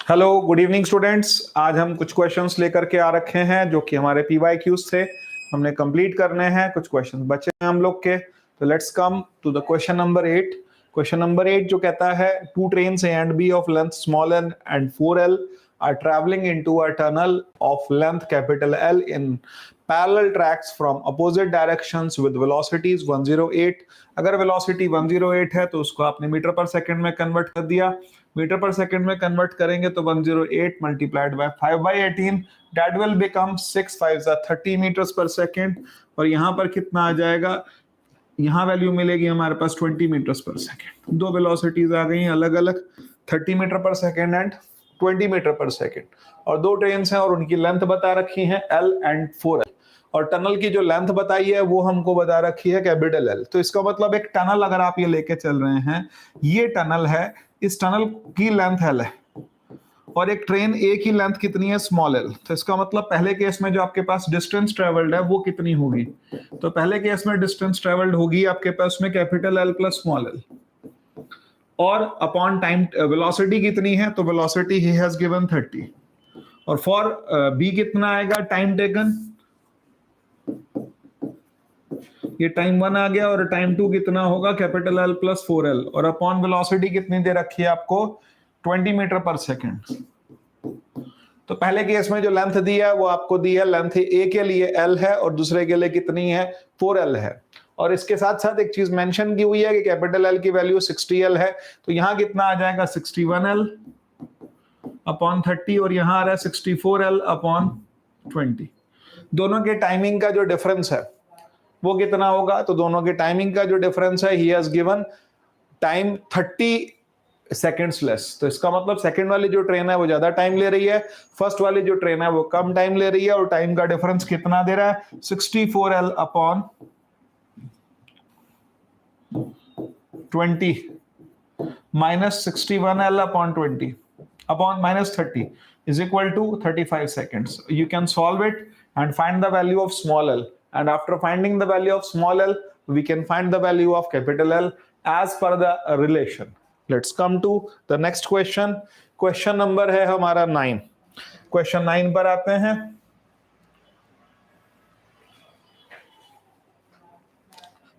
Hello good evening students. आज हम कुछ क्वेश्चंस लेकर के आ रखे हैं जो कि हमारे पीवाईक्यूज थे, हमने कंप्लीट करने हैं। कुछ क्वेश्चंस बचे हैं हम लोग के, तो let's come to the question number 8। Question number 8 जो कहता है two trains A and B of length small n and 4L are traveling into a tunnel of length capital L in parallel tracks from opposite directions with velocities 108। अगर velocity 108 है तो उसको आपने metre पर second में convert कर दिया। Metre पर सेकंड में कन्वर्ट करेंगे तो 108 multiplied by 5/18 that will become 6 5 30 metres per second. और यहाँ पर कितना आ जाएगा, यहाँ वैल्यू मिलेगी हमारे पास 20 मीटर्स पर सेकंड। दो वेलोसिटीज आ गई अलग अलग, 30 मीटर पर सेकंड एंड 20 मीटर पर सेकंड। और दो ट्रेन हैं और उनकी लेंथ बता रखी है L एंड 4L। और टनल की जो लेंथ बताई है वो हमको बता रखी है कैपिटल L। तो इसका मतलब एक टनल अगर आप ये लेके चल रहे हैं, ये टनल है, इस टनल की लेंथ L है और एक ट्रेन A की लेंथ कितनी है, स्मॉल l। तो इसका मतलब पहले केस में जो आपके पास डिस्टेंस ट्रेवल्ड है वो कितनी होगी, तो पहले केस में डिस्टेंस ट्रेवल्ड होगी आपके पास में capital L plus small l। और अपॉन टाइम वेलोसिटी कितनी है, तो वेलोसिटी ही हैज गिवन 30। और फॉर B कितना आएगा, टाइम टेकन, ये टाइम 1 आ गया, और टाइम 2 कितना होगा, कैपिटल L प्लस 4L। और अपॉन वेलोसिटी कितनी दे रखी है आपको, 20 मीटर पर सेकंड। तो पहले केस में जो लेंथ दी है वो आपको दी है, लेंथ A के लिए L है और दूसरे के लिए कितनी है, 4L है। और इसके साथ साथ एक चीज मेंशन की हुई है कि कैपिटल L की वैल्यू 60L है, तो यहां कितना आ जाएगा, 61L अपॉन 30, और यहां आ रहा है 64L अपॉन 20। दोनों के टाइमिंग का जो डिफरेंस है वो कितना होगा, तो दोनों के टाइमिंग का जो डिफरेंस है, he has given time 30 seconds less. तो इसका मतलब सेकंड वाली जो ट्रेन है वो ज्यादा टाइम ले रही है, फर्स्ट वाली जो ट्रेन है वो कम टाइम ले रही है। और टाइम का डिफरेंस कितना दे रहा है, 64L upon 20 minus 61L upon 20 upon minus 30 is equal to 35 seconds. You can solve it and find the value of small l. And after finding the value of small l, we can find the value of capital L as per the relation. Let's come to the next question. Question number है हमारा 9। Question 9 पर आते हैं।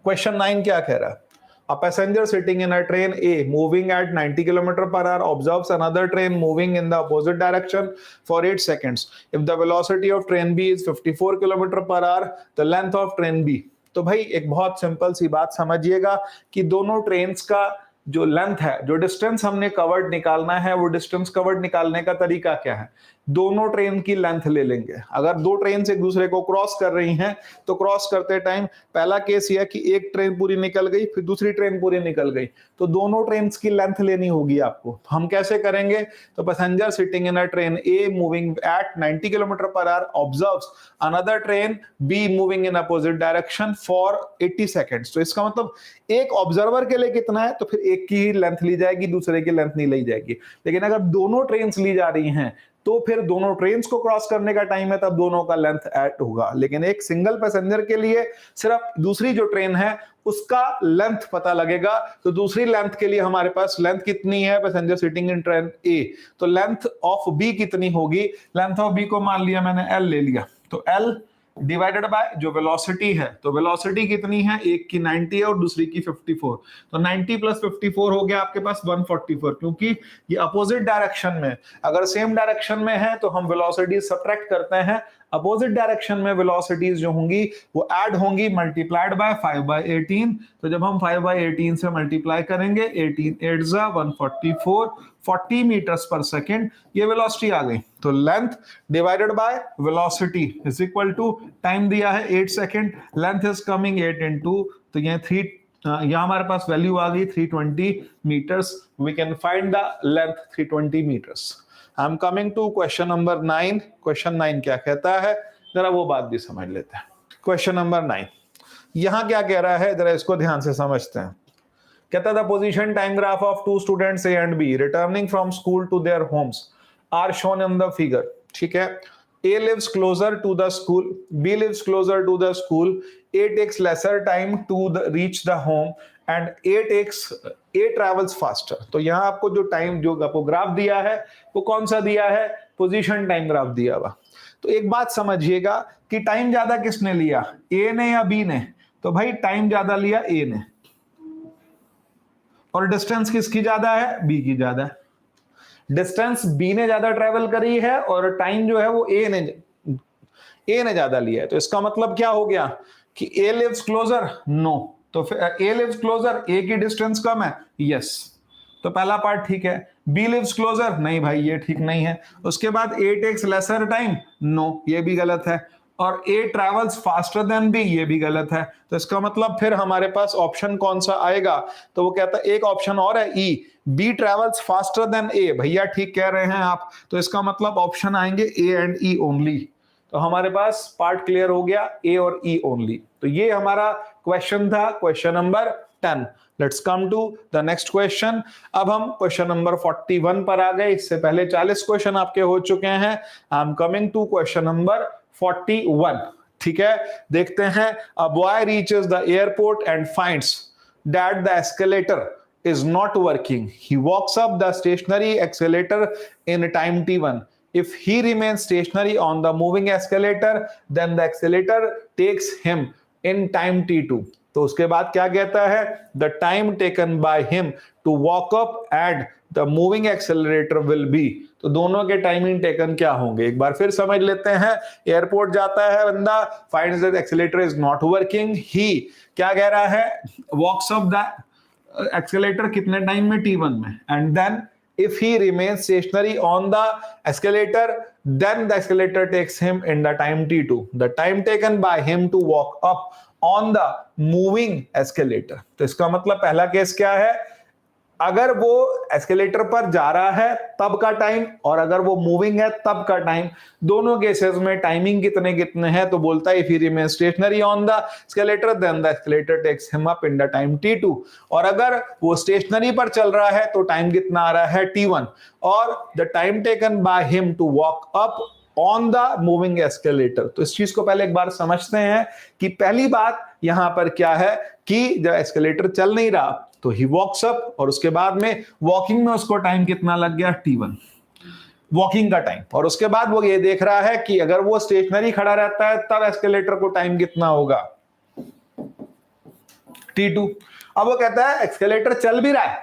Question 9 क्या कह रहा है, a passenger sitting in a train A moving at 90 km/h observes another train moving in the opposite direction for 8 seconds. If the velocity of train B is 54 km/h, the length of train B। तो भाई एक बहुत simple सी बात समझिएगा कि दोनों trains का जो लेंथ है, जो डिस्टेंस हमने कवर्ड निकालना है, वो डिस्टेंस कवर्ड निकालने का तरीका क्या है, दोनों ट्रेन की लेंथ ले लेंगे। अगर दो ट्रेन एक दूसरे को क्रॉस कर रही हैं तो क्रॉस करते टाइम पहला केस यह कि एक ट्रेन पूरी निकल गई, फिर दूसरी ट्रेन पूरी निकल गई, तो दोनों ट्रेन की लेंथ लेनी होगी आपको। हम कैसे करेंगे, तो passenger sitting in a train a moving at 90 km/h observes another train be moving in opposite direction for 80 seconds. तो इसका मतलब एक ऑब्जर्वर के लिए कितना है, तो फिर एक की ही लेंथ ली जाएगी, दूसरे की लेंथ नहीं ली जाएगी। लेकिन अगर दोनों ट्रेन ली जा रही हैं तो फिर दोनों ट्रेन्स को क्रॉस करने का टाइम है, तब दोनों का लेंथ ऐड होगा। लेकिन एक सिंगल पैसेंजर के लिए सिर्फ दूसरी जो ट्रेन है उसका लेंथ पता लगेगा। तो दूसरी लेंथ के लिए हमारे पास लेंथ कितनी है, पैसेंजर सिटिंग इन ट्रेन ए, तो लेंथ ऑफ बी कितनी होगी, लेंथ ऑफ बी को मान लिया मैंने L ले लिया, तो L डिवाइडेड बाय जो वेलोसिटी है, तो वेलोसिटी कितनी है, एक की 90 है और दूसरी की 54, तो 90 प्लस 54 हो गया आपके पास 144। क्योंकि ये अपोजिट डायरेक्शन में, अगर सेम डायरेक्शन में है तो हम वेलोसिटी सब्ट्रैक्ट करते हैं, अपोजिट डायरेक्शन में वेलोसिटीज जो होंगी वो ऐड होंगी, मल्टीप्लाइड बाय 5/18। तो जब हम 5/18 से मल्टीप्लाई करेंगे, 18 8 जा 144, 40 मीटर्स पर सेकेंड ये वेलोसिटी आ गई। तो length divided by velocity is equal to, time दिया है 8 second, length is coming 8 into, तो ये 3, यहां हमारे पास वैल्यू आ गई 320 metres. We can find the length 320 metres. I am coming to question number 9। Question 9 क्या कहता है, जरा वो बात भी समझ लेते हैं। क्वेश्चन नंबर 9 यहां क्या कह रहा है, जरा इसको ध्यान से समझते हैं। कहता है position time graph of two students A and B returning from school to their homes are shown in the figure. ठीक है, A lives closer to the school, B lives closer to the school, A takes lesser time to reach the home and A travels faster. तो यहाँ आपको जो time, जो आपको graph दिया है वो कौन सा दिया है, पोजीशन टाइम ग्राफ दिया हुआ। तो एक बात समझिएगा कि टाइम ज्यादा किसने लिया, ए ने या बी ने? तो भाई टाइम ज्यादा लिया ए ने, और डिस्टेंस किसकी ज्यादा है, बी की ज्यादा है। डिस्टेंस बी ने ज्यादा ट्रेवल करी है और टाइम जो है वो ए ने ज्यादा लिया है। तो इसका मतलब क्या हो गया कि ए लिव्स क्लोजर, नो। तो फिर ए लिव्स क्लोजर, ए की डिस्टेंस कम है, यस। तो पहला पार्ट ठीक है। बी लिव्स क्लोजर, नहीं भाई ये ठीक नहीं है। उसके बाद ए टेक्स लेसर टाइम, नो, ये भी गलत है। और ए ट्रेवल्स फास्टर देन बी, ये भी गलत है। तो इसका मतलब फिर हमारे पास ऑप्शन कौन सा आएगा, तो वो कहता है एक ऑप्शन और है ई, बी ट्रेवल्स फास्टर देन ए। भैया ठीक कह रहे हैं आप, तो इसका मतलब ऑप्शन आएंगे ए एंड ई ओनली। तो हमारे पास पार्ट क्लियर हो गया, ए और ई ओनली। तो ये हमारा क्वेश्चन था, question number 10। Let's come to the next question. अब हम क्वेश्चन नंबर 41 पर आ गए। इससे पहले 40 क्वेश्चन आपके हो चुके हैं। I am coming to question number 41। ठीक है, देखते हैं। A boy reaches the airport and finds that the escalator is not working. He walks up the stationary escalator in time t1. If he remains stationary on the moving escalator, then the escalator takes him in time t2. तो उसके बाद क्या कहता है, the time taken by him to walk up and the moving accelerator will be. तो दोनों के timing taken क्या होंगे, एक बार फिर समझ लेते हैं। एयरपोर्ट जाता है बंदा, finds that accelerator is not working. He क्या कह रहा है, walks up the एक्सेलेटर कितने टाइम में, t1 में, and then if he remains stationary on the escalator, then the escalator takes him in the time t2. The time taken by him to walk up on the moving escalator. तो इसका मतलब पहला case क्या है, अगर वो escalator पर जा रहा है तब का टाइम, और अगर वो मूविंग है तब का टाइम। दोनों केसेस में टाइमिंग कितने कितने हैं, तो बोलता है if he remain stationary on the escalator then the escalator takes him up in the time t2। और अगर वो स्टेशनरी पर चल रहा है तो टाइम कितना आ रहा है, t1। और the time taken by him to walk up on the moving escalator. तो इस चीज को पहले एक बार समझते हैं कि पहली बात यहां पर क्या है कि जब एस्केलेटर चल नहीं रहा तो ही वॉक्स अप, और उसके बाद में वॉकिंग में उसको टाइम कितना लग गया, t1 वॉकिंग का टाइम। और उसके बाद वो ये देख रहा है कि अगर वो स्टेशनरी खड़ा रहता है तब एस्केलेटर को टाइम कितना होगा, t2। अब वो कहता है एस्केलेटर चल भी रहा है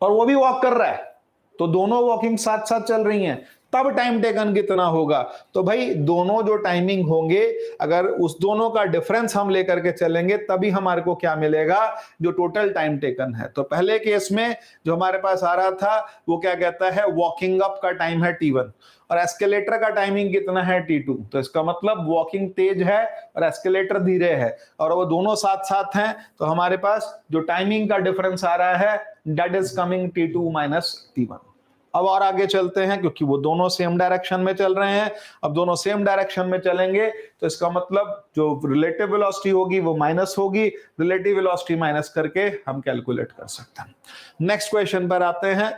और वो भी वॉक कर रहा है, तो दोनों वॉकिंग साथ साथ चल रही हैं, तब टाइम टेकन कितना होगा। तो भाई दोनों जो टाइमिंग होंगे, अगर उस दोनों का डिफरेंस हम लेकर के चलेंगे तभी हमारे को क्या मिलेगा, जो टोटल टाइम टेकन है। तो पहले केस में जो हमारे पास आ रहा था वो क्या कहता है, वॉकिंग अप का टाइम है t1 और एस्केलेटर का टाइमिंग कितना है, t2। तो इसका मतलब वॉकिंग तेज है और एस्केलेटर धीरे है, और वो दोनों साथ साथ हैं। तो हमारे पास जो टाइमिंग का डिफरेंस आ रहा है that is coming t2 minus t1। अब और आगे चलते हैं, क्योंकि वो दोनों सेम डायरेक्शन में चल रहे हैं। अब दोनों सेम डायरेक्शन में चलेंगे तो इसका मतलब जो रिलेटिव वेलोसिटी होगी वो माइनस होगी, रिलेटिव वेलोसिटी माइनस करके हम कैलकुलेट कर सकते हैं। नेक्स्ट क्वेश्चन पर आते हैं।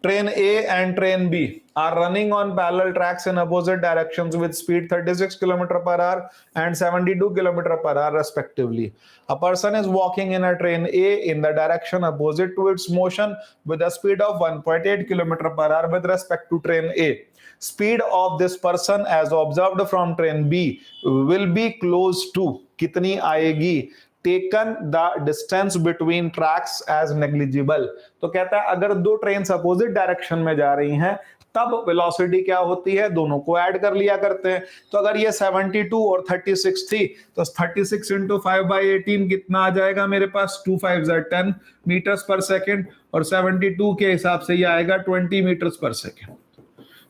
Train A and train B are running on parallel tracks in opposite directions with speed 36 km per hour and 72 km per hour respectively. A person is walking in a train A in the direction opposite to its motion with a speed of 1.8 km per hour with respect to train A. Speed of this person as observed from train B will be close to कितनी आएगी, taken the distance between tracks as negligible. तो कहता है अगर दो train opposite direction में जा रही हैं तब वेलोसिटी क्या होती है, दोनों को ऐड कर लिया करते हैं। तो अगर ये 72 और 36 थी तो 36 इंटू 5/18 कितना आ जाएगा मेरे पास, 2 5 10 मीटर्स पर सेकेंड, और 72 के हिसाब से ये आएगा 20 मीटर्स पर सेकेंड।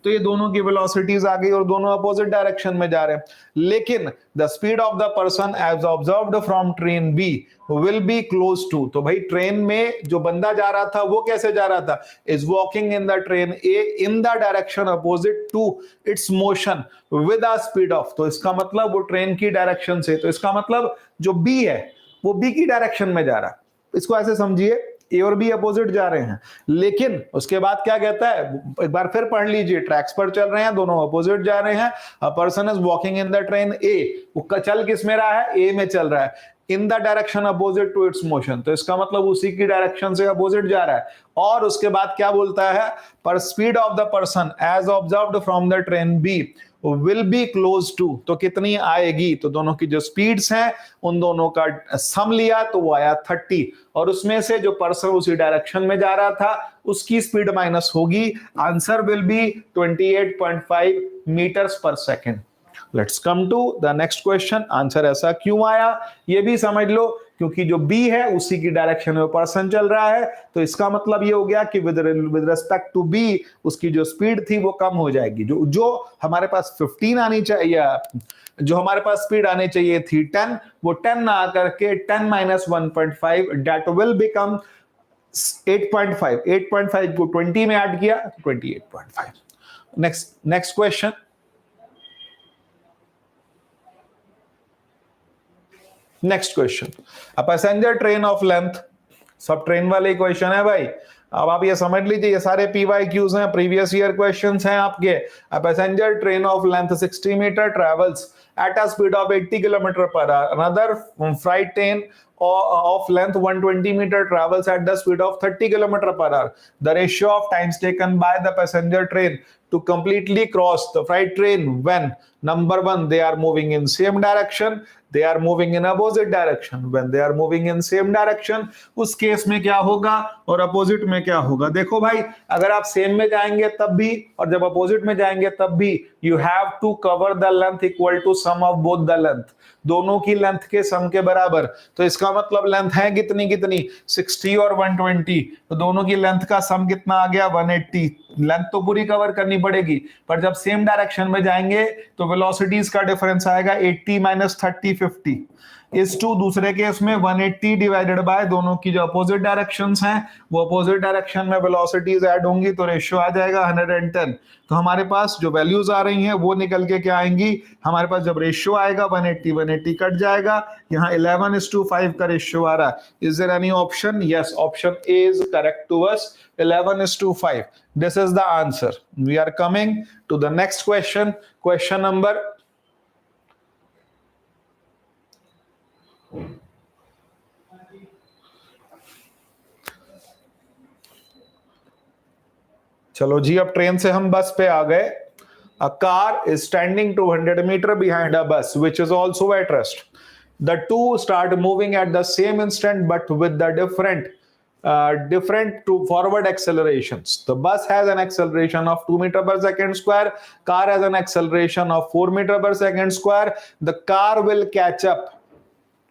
तो ये दोनों की वेलोसिटीज आ गई और दोनों अपोजिट डायरेक्शन में जा रहे हैं। लेकिन the speed of the person as observed from train B will be close to. तो भाई ट्रेन में जो बंदा जा रहा था वो कैसे जा रहा था, is walking in the train A in the direction opposite to its motion with a speed of. तो इसका मतलब वो ट्रेन की डायरेक्शन से, तो इसका मतलब जो बी है वो बी की डायरेक्शन में जा रहा है। इसको ऐसे समझिए ए और बी अपोजिट जा रहे हैं, लेकिन उसके बाद क्या कहता है, एक बार फिर पढ़ लीजिए, ट्रैक्स पर चल रहे हैं, दोनों अपोजिट जा रहे हैं। A person is walking in the train a, वो चल किस में रहा है, ए में चल रहा है, in the direction opposite to its motion, तो इसका मतलब उसी की डायरेक्शन से अपोजिट जा रहा है। और उसके बाद क्या बोलता है, पर speed of the person as observed from the train B will be close to, तो कितनी आएगी, तो दोनों की जो स्पीड्स हैं उन दोनों का सम लिया तो वो आया 30, और उसमें से जो पर्सन उसी डायरेक्शन में जा रहा था उसकी स्पीड माइनस होगी, answer will be 28.5 metres per second. Let's come to the next question, answer ऐसा क्यों आया ये भी समझ लो, क्योंकि जो बी है उसी की डायरेक्शन में पर्सन चल रहा है, तो इसका मतलब ये हो गया कि विद रिस्पेक्ट टू बी उसकी जो स्पीड थी वो कम हो जाएगी। जो हमारे पास 15 आनी चाहिए, जो हमारे पास स्पीड आनी चाहिए थी 10, वो 10 ना आकर के 10 माइनस 1.5 दैट विल बिकम 8.5, 8.5 को 20 में ऐड किया 28.5। Next question, next question, a passenger train of length, सब ट्रेन वाले क्वेश्चन है भाई। अब आप ये समझ लीजिए, ये सारे PYQs हैं, प्रीवियस ईयर क्वेश्चंस हैं आपके। A passenger train of length 60 metre travels at a speed of 80 km per hour. Another freight train of length 120 meter travels at the speed of 30 km per hour. The ratio of times taken by the passenger train to completely cross the freight train when, number one, they are moving in same direction, they are moving in opposite direction. When they are moving in same direction, उस case में क्या होगा और opposite में क्या होगा। देखो भाई, अगर आप सेम में जाएंगे तब भी और जब अपोजिट में जाएंगे तब भी, you have to cover the length equal to sum of both the length, दोनों की लेंथ के सम के बराबर। तो इसका मतलब लेंथ है कितनी कितनी, 60 और 120, तो दोनों की लेंथ का सम कितना आ गया, 180। लेंथ तो पूरी कवर करनी पड़ेगी, पर जब सेम डायरेक्शन में जाएंगे तो वेलोसिटीज का डिफरेंस आएगा 80 माइनस 30 50 इस टू दूसरे केस में 180 डिवाइडेड बाय दोनों की जो अपोजिट डायरेक्शंस हैं वो अपोजिट डायरेक्शन में वेलोसिटीज ऐड होंगी, तो रेशियो आ जाएगा 110। तो हमारे पास जो वैल्यूज आ रही हैं वो निकल के क्या आएंगी, हमारे पास जब रेशियो आएगा 180 कट जाएगा, यहाँ 11:5 का रेशियो आ रहा है। Is there any option? Yes, option A is correct to us, 11:5। This is the answer. We are coming to the next question, question number चलो जी, अब ट्रेन से हम बस पे आ गए। A car is standing 200 meters behind a bus, which is also at rest. The two start moving at the same instant, but with the different to forward accelerations. The bus has an acceleration of 2 meters per second square. Car has an acceleration of 4 meters per second square. The car will catch up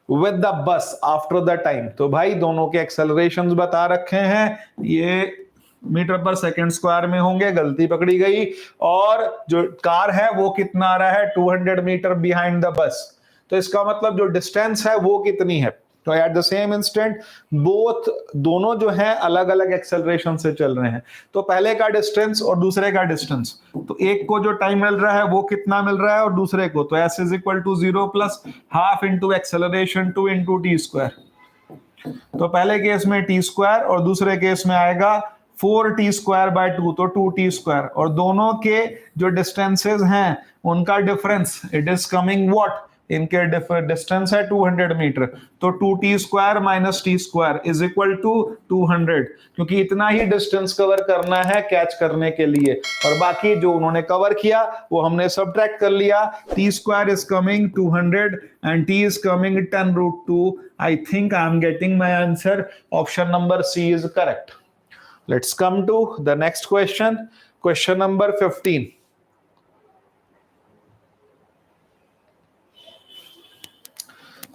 with the bus after the time. तो भाई दोनों के एक्सेलरेशंस बता रखे हैं, ये metre पर second square में होंगे, गलती पकड़ी गई। और जो कार है वो कितना आ रहा है, 200 मीटर बिहाइंड द बस, तो इसका मतलब जो डिस्टेंस है वो कितनी है। तो at the same instant both, दोनों जो है अलग अलग एक्सेलरेशन से चल रहे हैं, तो पहले का डिस्टेंस और दूसरे का डिस्टेंस, तो एक को जो टाइम मिल रहा है वो कितना मिल रहा है और दूसरे को, तो s = 0 plus half into acceleration 2 into t square. तो पहले केस में टी स्क्वायर और दूसरे केस में आएगा 4t²/2, तो 2t², और दोनों के जो डिस्टेंसेस हैं उनका difference, it is coming what, इनके डिस्टेंस है 200 मीटर, तो 2t² minus t² is equal to 200, क्योंकि इतना ही डिस्टेंस कवर करना है कैच करने के लिए, और बाकी जो उन्होंने कवर किया वो हमने सब्ट्रैक्ट कर लिया। t² is coming 200 and t is coming 10√2। I think I am getting my answer, option number C is correct. Let's come to the next question, question number 15.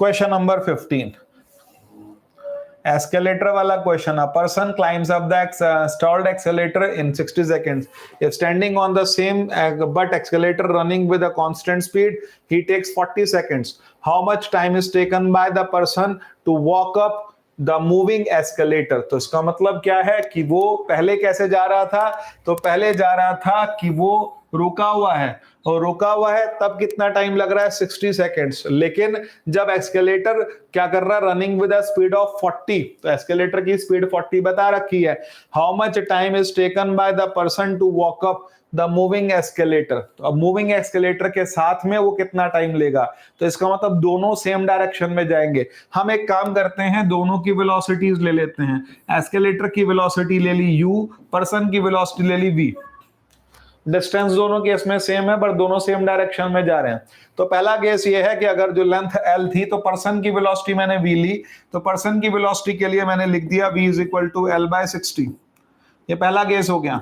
Question number 15. Escalator वाला question. A person climbs up the stalled accelerator in 60 seconds. If standing on the same but escalator running with a constant speed, he takes 40 seconds. How much time is taken by the person to walk up the moving escalator? तो इसका मतलब क्या है कि वो पहले कैसे जा रहा था, तो पहले जा रहा था कि वो रुका हुआ है, और रुका हुआ है तब कितना टाइम लग रहा है 60 सेकेंड्स। लेकिन जब एस्केलेटर क्या कर रहा है, running with a speed of 40, तो एस्केलेटर की स्पीड 40 बता रखी है। How much time is taken by the person to walk up the moving escalator. तो अब मूविंग एस्केलेटर के साथ में वो कितना टाइम लेगा, तो इसका मतलब दोनों सेम डायरेक्शन में जाएंगे। हम एक काम करते हैं, दोनों की वेलोसिटीज ले लेते हैं। एस्केलेटर की वेलोसिटी ले ली u, पर्सन की वेलोसिटी ले ली v। डिस्टेंस दोनों केस में सेम है, पर दोनों सेम डायरेक्शन में जा रहे हैं। तो पहला केस ये है कि अगर जो लेंथ l थी, तो पर्सन की वेलोसिटी मैंने v ली, तो पर्सन की वेलोसिटी के लिए मैंने लिख दिया v is equal to l/60। ये पहला केस हो गया।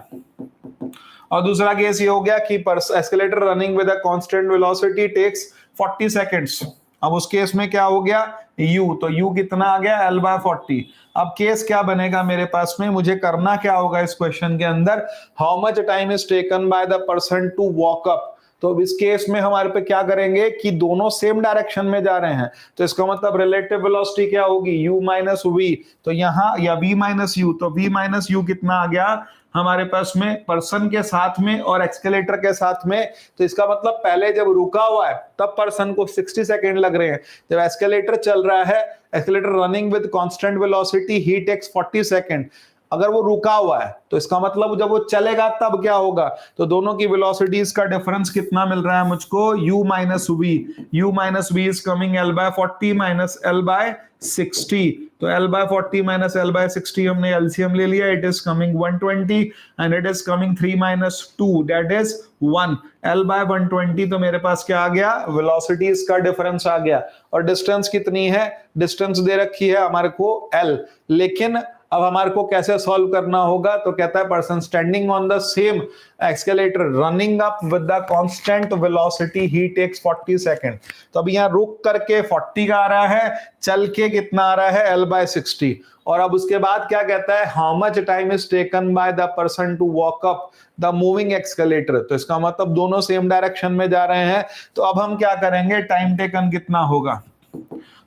और दूसरा केस ये हो गया कि escalator running with a constant velocity takes 40 seconds. अब उस केस में क्या हो गया, u, तो u कितना आ गया l/40। अब केस क्या बनेगा मेरे पास में, मुझे करना क्या होगा इस क्वेश्चन के अंदर, how much time is taken by the person to walk up. तो इस केस में हमारे पे क्या करेंगे कि दोनों सेम डायरेक्शन में जा रहे हैं, तो इसका मतलब रिलेटिव वेलोसिटी क्या होगी, u माइनस v। तो यहाँ या v माइनस u, तो v माइनस u कितना आ गया हमारे पास में, पर्सन के साथ में और एक्सकेलेटर के साथ में। तो इसका मतलब पहले जब रुका हुआ है तब पर्सन को 60 सेकेंड लग रहे हैं, जब एस्केलेटर चल रहा है, accelerator running with constant velocity, he takes 40 second. अगर वो रुका हुआ है तो इसका मतलब जब वो चलेगा तब क्या होगा, तो दोनों की वेलोसिटीज का डिफरेंस कितना मिल रहा है मुझको, u minus v। u minus v is coming l/40 minus l/60। तो l/40 माइनस l/60 हमने एलसीएम ले लिया, it is coming 120 and it is coming 3 minus 2 that is 1। l/120 तो मेरे पास क्या आ गया, वेलोसिटीज का डिफरेंस आ गया। और डिस्टेंस कितनी है, डिस्टेंस दे रखी है हमारे को l। लेकिन अब हमारे को कैसे सॉल्व करना होगा, तो कहता है person standing on the same escalator running up with the constant velocity, he takes 40 second. तो अब यहाँ रुक करके 40 का आ रहा है, चल के कितना आ रहा है l/60। और अब उसके बाद क्या कहता है, how much time is taken by the person to walk up the moving escalator. तो इसका मतलब दोनों सेम डायरेक्शन में जा रहे हैं। तो अब हम क्या करेंगे, टाइम टेकन कितना होगा,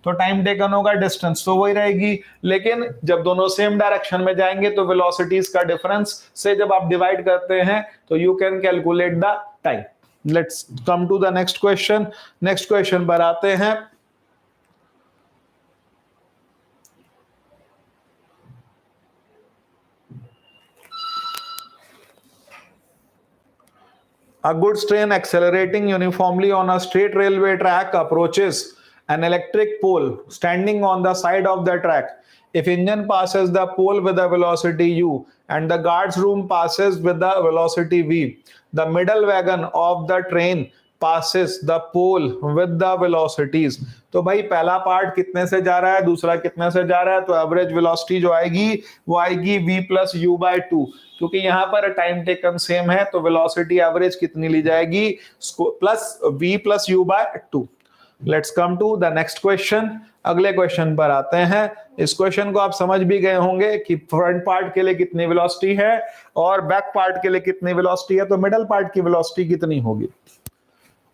तो टाइम टेकन होगा डिस्टेंस तो वही रहेगी, लेकिन जब दोनों सेम डायरेक्शन में जाएंगे तो वेलोसिटीज का डिफरेंस से जब आप डिवाइड करते हैं तो you can calculate the time. Let's come to the next question. Next question पर आते हैं। A goods train accelerating uniformly on a straight railway track approaches an electric pole standing on the side of the track. If engine passes the pole with a velocity u and the guard's room passes with the velocity v, the middle wagon of the train passes the pole with the velocities। तो भाई पहला part कितने से जा रहा है, दूसरा कितने से जा रहा है, तो एवरेज वेलोसिटी जो आएगी वो आएगी v प्लस यू बाय 2। क्योंकि यहाँ पर टाइम टेकन सेम है तो वेलोसिटी एवरेज कितनी ली जाएगी, plus v plus u by 2। Let's come to the next question. अगले क्वेश्चन पर आते हैं। इस क्वेश्चन को आप समझ भी गए होंगे कि फ्रंट पार्ट के लिए कितनी वेलोसिटी है और बैक पार्ट के लिए कितनी वेलोसिटी है, तो मिडल पार्ट की वेलोसिटी कितनी होगी।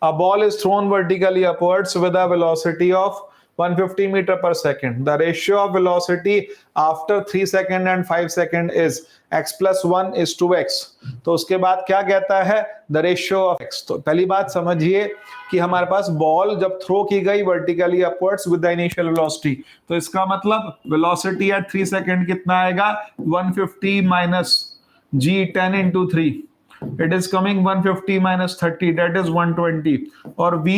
A ball is thrown vertically upwards with a velocity of 150 meter per second. The ratio of velocity after 3 second and 5 second is x plus 1 is to x। तो उसके बाद क्या कहता है, the ratio of x। तो पहली बात समझिए कि हमारे पास बॉल जब थ्रो की गई vertically upwards with the initial velocity, तो इसका मतलब velocity at 3 second कितना आएगा, 150 minus g 10 into 3, it is coming 150 minus 30 that is 120। और v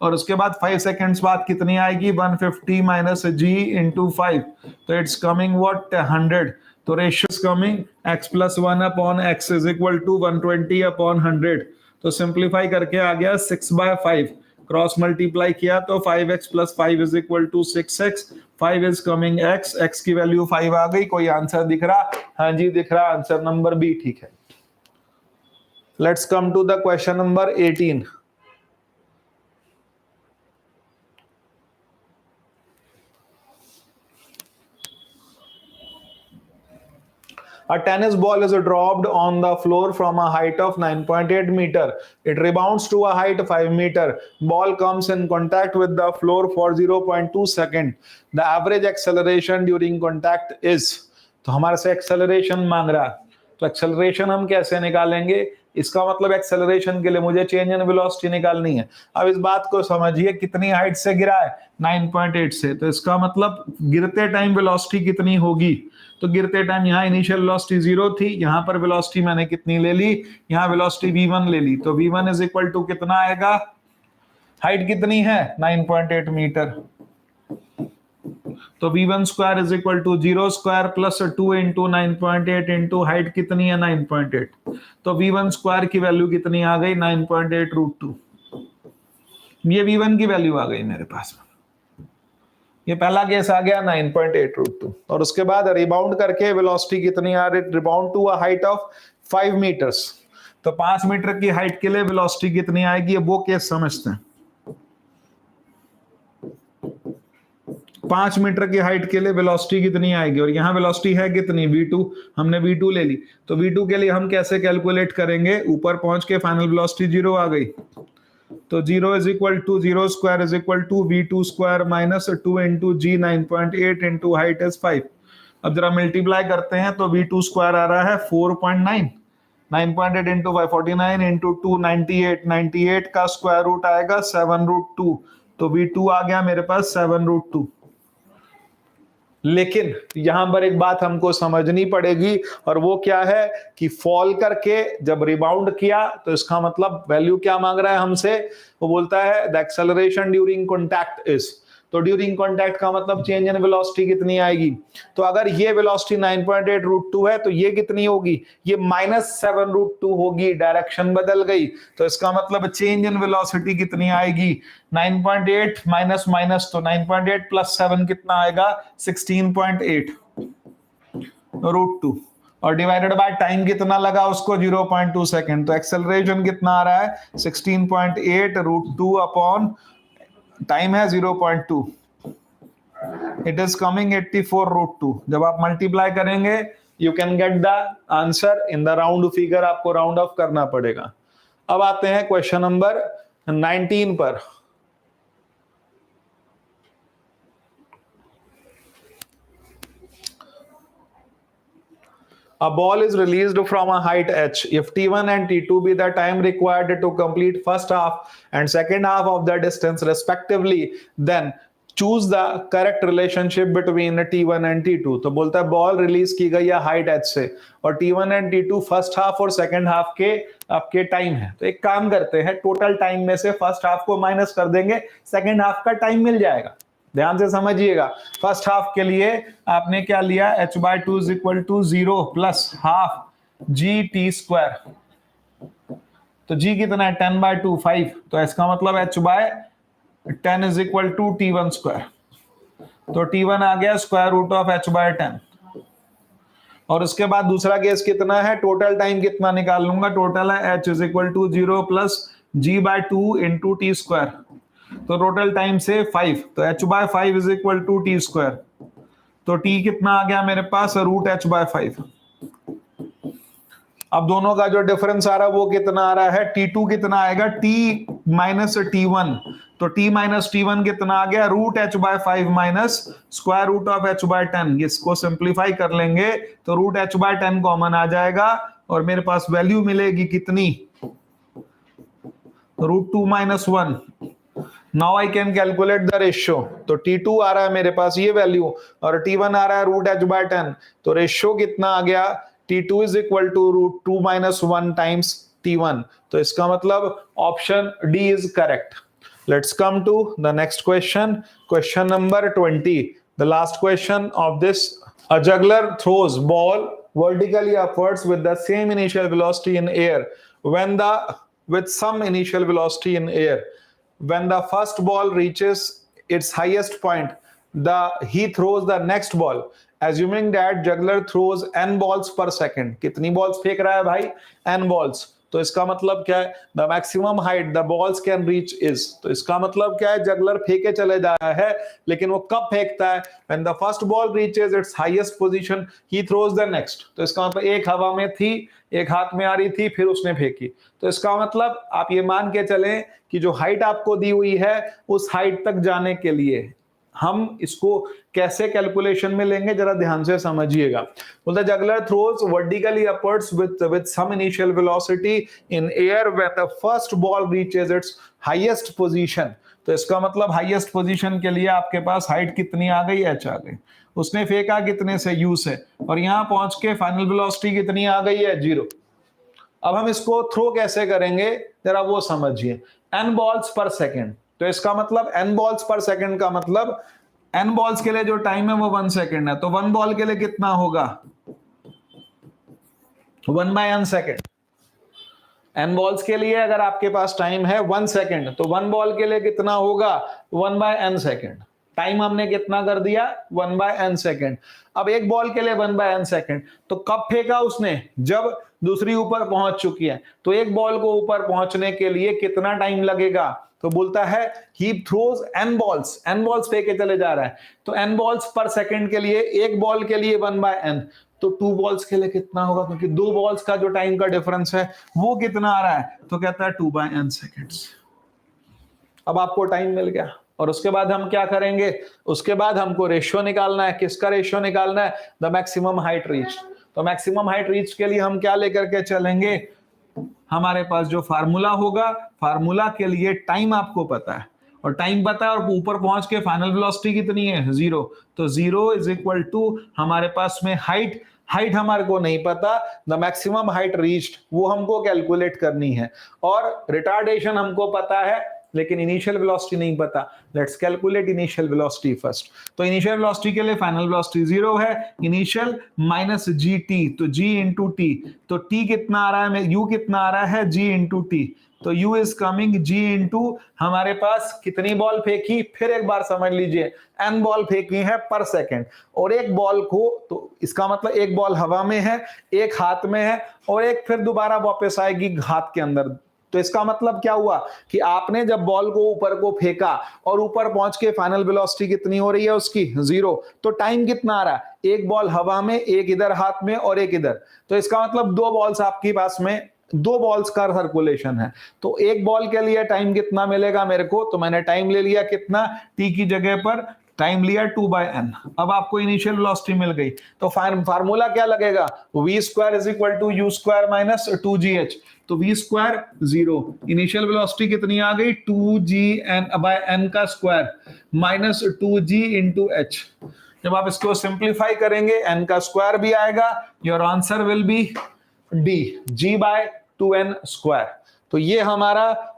और उसके बाद 5 सेकेंड्स बाद कितनी आएगी, 150 minus g into 5, तो it's coming what 100। तो ratio is coming x plus 1 upon x is equal to 120 upon 100। तो सिंप्लीफाई करके आ गया 6/5, क्रॉस मल्टीप्लाई किया तो 5x plus 5 is equal to 6x। 5 is coming x, x की वैल्यू 5 आ गई। कोई आंसर दिख रहा, हाँ जी दिख रहा, आंसर नंबर बी ठीक है। Let's come to the question number 18. A tennis ball is dropped on the floor from a height of 9.8 meter. It rebounds to a height of 5 meter. Ball comes in contact with the floor for 0.2 second. The average acceleration during contact is। तो हमारे से acceleration मांग रहा, तो acceleration हम कैसे निकालेंगे इसका मतलब एक्सेलरेशन के लिए मुझे चेंज इन वेलोसिटी निकालनी है। अब इस बात को समझिए, कितनी हाइट से गिरा है, 9.8 से, तो इसका मतलब गिरते टाइम वेलोसिटी कितनी होगी, तो गिरते टाइम यहाँ इनिशियल वेलोसिटी 0 थी, यहाँ पर वेलोसिटी मैंने कितनी ले ली, यहाँ वेलोसिटी v1 ले ली, तो v1 इज इक्वल टू कितना आएगा, हाइट कितनी है 9.8 मीटर, तो v1 square is equal to 0 square plus 2 into 9.8 into height कितनी है 9.8, तो v1 स्क्वायर की वैल्यू कितनी आ गई 9.8 रूट 2, ये v1 की वैल्यू आ गई मेरे पास। ये पहला केस आ गया 9.8 रूट 2, और उसके बाद रिबाउंड करके वेलोसिटी कितनी आ रही, rebound to a height of 5 metres, तो 5 मीटर की हाइट के लिए वेलोसिटी कितनी आएगी, वो केस समझते हैं। 5 मीटर की हाइट के लिए वेलोसिटी कितनी आएगी, और यहाँ वेलोसिटी है कितनी v2, हमने v2 ले ली, तो v2 के लिए हम कैसे कैलकुलेट करेंगे, ऊपर पहुंच के फाइनल वेलोसिटी 0 आ गई, तो 0 is equal to 0 square is equal to v2 square minus 2 into g 9.8 into height is 5। अब जरा मल्टीप्लाई करते हैं, तो v2 स्क्वायर आ रहा है 4.9, 9.8 इंटू 549 इंटू 2 98, 98 का स्क्वायर रूट आएगा 7 रूट 2, तो v2 आ गया मेरे पास 7 रूट 2। लेकिन यहां पर एक बात हमको समझनी पड़ेगी, और वो क्या है कि फॉल करके जब रिबाउंड किया, तो इसका मतलब वैल्यू क्या मांग रहा है हमसे, वो बोलता है the acceleration during contact is, तो ड्यूरिंग कॉन्टैक्ट का मतलब चेंज इन वेलोसिटी कितनी आएगी, तो अगर ये वेलोसिटी 9.8 रूट 2 है, तो ये कितनी होगी, ये -7 रूट 2 होगी, डायरेक्शन बदल गई, तो इसका मतलब चेंज इन वेलोसिटी कितनी आएगी 9.8 माइनस माइनस, तो 9.8 प्लस 7 कितना आएगा 16.8 रूट 2, और डिवाइडेड बाय टाइम कितना लगा उसको 0.2 सेकेंड, तो एक्सेलरेशन कितना आ रहा है 16.8 रूट 2 अपॉन टाइम है 0.2, इट इज कमिंग 84 रूट 2। जब आप मल्टीप्लाई करेंगे you can get the answer in the round figure, आपको राउंड ऑफ करना पड़ेगा। अब आते हैं क्वेश्चन नंबर 19 पर। A ball is released from a height h. If t1 and t2 be the time required to complete first half and second half of the distance respectively, then choose the correct relationship between t1 and t2। तो बोलता है ball release की गई है height h से, और t1 and t2 first half और second half के आपके टाइम है, तो एक काम करते हैं, टोटल टाइम में से फर्स्ट हाफ को माइनस कर देंगे, सेकंड हाफ का टाइम मिल जाएगा। ध्यान से समझिएगा, फर्स्ट हाफ के लिए आपने क्या लिया, h/2 is equal to 0 plus half g t square, तो g कितना है 10/2 5, तो इसका मतलब h/10 is equal to t1 square, तो t1 आ गया स्क्वायर रूट ऑफ h/10। और उसके बाद दूसरा केस कितना है, टोटल टाइम कितना निकाल लूंगा, टोटल है h is equal to 0 plus g/2 into t square, तो टोटल टाइम से 5, तो h/5 is equal to t square, तो t कितना आ गया मेरे पास रूट h/5। अब दोनों का जो डिफरेंस आ रहा है वो कितना आ रहा है, t2 कितना आएगा t माइनस t1, तो t माइनस t1 कितना आ गया root h/5 minus square root of h/10, इसको सिंप्लीफाई कर लेंगे तो रूट h/10 कॉमन आ जाएगा, और मेरे पास वैल्यू मिलेगी कितनी, root 2 minus 1। Now I can calculate the ratio, तो t2 आ रहा है मेरे पास ये वैल्यू, और t1 आ रहा है रूट h/10, तो रेशियो कितना आ गया, t2 is equal to root 2 minus 1 times t1, तो इसका मतलब option D is correct. Let's come to the next question, question number 20, the last question of this. A juggler throws ball vertically upwards with the same initial velocity in air with some initial velocity in air. When the first ball reaches its highest point, he throws the next ball, assuming that juggler throws n balls per second। कितनी balls फेंक रहा है भाई, n balls, तो इसका मतलब क्या है, the maximum height the balls can reach is, तो इसका मतलब क्या है, जगलर फेंके चले जा रहा है, लेकिन वो कब फेंकता है, when the first ball reaches its highest position he throws the next, तो इसका मतलब एक हवा में थी, एक हाथ में आ रही थी, फिर उसने फेंकी, तो इसका मतलब आप ये मान के चलें कि जो हाइट आपको दी हुई है उस हाइट तक जाने के लिए हम इसको कैसे कैलकुलेशन में लेंगे जरा ध्यान से समझिएगा। बोलता juggler throws vertically upwards with some initial velocity in air when the first ball reaches its highest position. तो इसका मतलब हाईएस्ट पोजीशन के लिए आपके पास हाइट कितनी आ गई, h आ गई। उसने फेंका कितने से, u से, और यहां पहुंच के फाइनल वेलोसिटी कितनी आ गई है, 0। अब हम इसको थ्रो कैसे करेंगे जरा वो समझिए। n बॉल्स पर सेकेंड, तो इसका मतलब n बॉल्स पर सेकेंड का मतलब n बॉल्स के लिए जो टाइम है वो 1 सेकेंड है, तो 1 बॉल के लिए कितना होगा, 1/n सेकेंड। n बॉल्स के लिए अगर आपके पास टाइम है 1 सेकेंड, तो 1 बॉल के लिए कितना होगा, 1/n सेकेंड। टाइम हमने कितना कर दिया, 1/n सेकेंड। अब एक बॉल के लिए 1/n सेकेंड, तो कब फेंका उसने, जब दूसरी ऊपर पहुंच चुकी है। तो एक बॉल को ऊपर पहुंचने के लिए कितना टाइम लगेगा, तो बोलता है ही थ्रोज n बॉल्स फेंके चले जा रहा है, तो n बॉल्स पर सेकेंड के लिए, एक बॉल के लिए 1/n, तो 2 बॉल्स के लिए कितना होगा, क्योंकि 2 बॉल्स का जो टाइम का डिफरेंस है वो कितना आ रहा है, तो कहता है 2/n सेकेंड्स। अब आपको टाइम मिल गया, और उसके बाद हम क्या करेंगे, उसके बाद हमको रेशियो निकालना है। किसका रेशियो निकालना है, द मैक्सिमम हाइट रीच। तो मैक्सिमम हाइट रीच के लिए हम क्या लेकर के चलेंगे, हमारे पास जो फार्मूला होगा, फार्मूला के लिए टाइम आपको पता है, और टाइम पता है, और ऊपर पहुंच के फाइनल वेलोसिटी कितनी है, 0। तो 0 इज इक्वल टू हमारे पास में हाइट हमारे को नहीं पता, द मैक्सिमम हाइट रीच्ड वो हमको कैलकुलेट करनी है, और रिटार्डेशन हमको पता है लेकिन इनिशियल वेलोसिटी नहीं पता। Let's calculate initial velocity first. तो इनिशियल वेलोसिटी के लिए फाइनल वेलोसिटी 0 है, इनिशियल माइनस gt, तो g इंटू टी, तो t कितना आ रहा है, u कितना आ रहा है, g इंटू टी, तो u is coming g into हमारे पास कितनी बॉल फेंकी, फिर एक बार समझ लीजिए, n बॉल फेंकी है पर सेकेंड, और एक बॉल को, तो इसका मतलब एक बॉल हवा में है, एक हाथ में है, और एक फिर दोबारा वापस आएगी हाथ के अंदर। तो इसका मतलब क्या हुआ कि आपने जब बॉल को ऊपर को फेंका और ऊपर पहुंच के फाइनल वेलोसिटी कितनी हो रही है उसकी, 0। तो टाइम कितना आ रहा है, एक बॉल हवा में, एक इधर हाथ में और एक इधर, तो इसका मतलब 2 बॉल्स आपके पास में, 2 बॉल्स का सर्कुलेशन है। तो एक बॉल के लिए टाइम कितना मिलेगा मेरे को, तो मैंने टाइम ले लिया कितना, टी की जगह पर टाइम लिया 2/n। अब आपको इनिशियल वेलोसिटी मिल गई, तो फार्मूला क्या लगेगा, v square is equal to u square minus 2gh। तो v स्क्वायर 0, इनिशियल वेलोसिटी कितनी आ गई, 2g/n का square minus 2g into h। जब आप इसको सिंप्लीफाई करेंगे n का स्क्वायर भी आएगा, your answer will B d, g/2n square. तो ये हमारा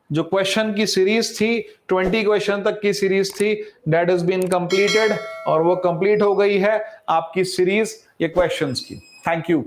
जो क्वेश्चन की सीरीज थी, 20 क्वेश्चन तक की सीरीज थी, दैट इज बीन कंप्लीटेड, और वो कंप्लीट हो गई है आपकी सीरीज ये क्वेश्चंस की। Thank you.